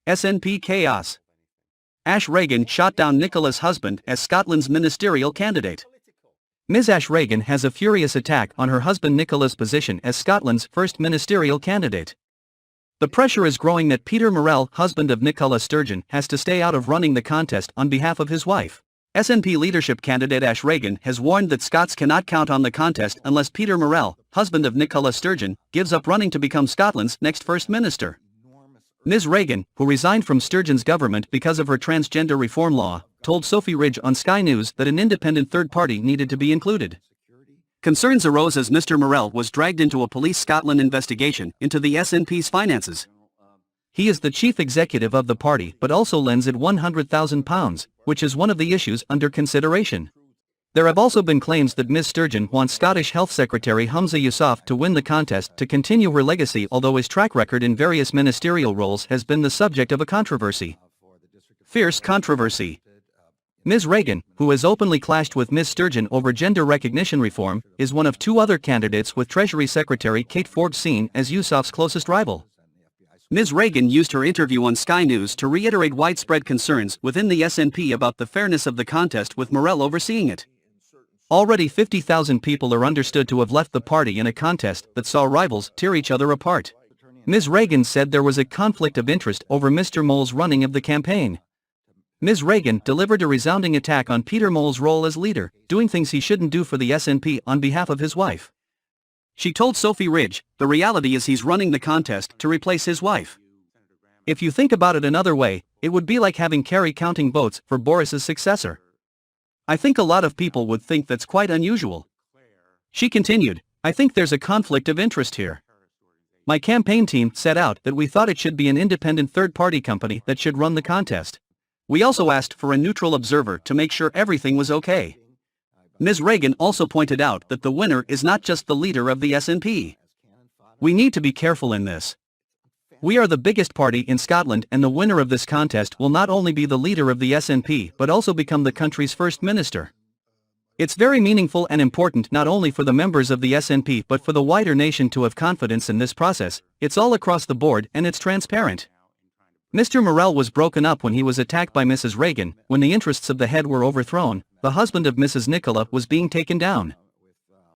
SNP Chaos. Ash Regan shot down Nicola's husband as Scotland's ministerial candidate. Ms Ash Regan has a furious attack on her husband Nicola's position as Scotland's first ministerial candidate. The pressure is growing that Peter Murrell, husband of Nicola Sturgeon, has to stay out of running the contest on behalf of his wife. SNP leadership candidate Ash Regan has warned that Scots cannot count on the contest unless Peter Murrell, husband of Nicola Sturgeon, gives up running to become Scotland's next First Minister. Ms Regan, who resigned from Sturgeon's government because of her transgender reform law, told Sophie Ridge on Sky News that an independent third party needed to be included. Concerns arose as Mr Murrell was dragged into a Police Scotland investigation into the SNP's finances. He is the chief executive of the party but also lends it £100,000, which is one of the issues under consideration. There have also been claims that Ms Sturgeon wants Scottish Health Secretary Humza Yousaf to win the contest to continue her legacy, although his track record in various ministerial roles has been the subject of a controversy. Fierce controversy. Ms Regan, who has openly clashed with Ms Sturgeon over gender recognition reform, is one of two other candidates, with Treasury Secretary Kate Forbes seen as Yousaf's closest rival. Ms Regan used her interview on Sky News to reiterate widespread concerns within the SNP about the fairness of the contest, with Murrell overseeing it. Already 50,000 people are understood to have left the party in a contest that saw rivals tear each other apart. Ms Regan said there was a conflict of interest over Mr Murrell's running of the campaign. Ms Regan delivered a resounding attack on Peter Murrell's role as leader, doing things he shouldn't do for the SNP on behalf of his wife. She told Sophie Ridge, "The reality is he's running the contest to replace his wife. If you think about it another way, it would be like having Kerry counting votes for Boris's successor. I think a lot of people would think that's quite unusual." She continued, "I think there's a conflict of interest here. My campaign team set out that we thought it should be an independent third-party company that should run the contest. We also asked for a neutral observer to make sure everything was okay." Ms Regan also pointed out that the winner is not just the leader of the SNP. "We need to be careful in this. We are the biggest party in Scotland, and the winner of this contest will not only be the leader of the SNP but also become the country's first minister. It's very meaningful and important not only for the members of the SNP but for the wider nation to have confidence in this process. It's all across the board and it's transparent." Mr Murrell was broken up when he was attacked by Mrs Regan. When the interests of the head were overthrown, the husband of Mrs Nicola was being taken down.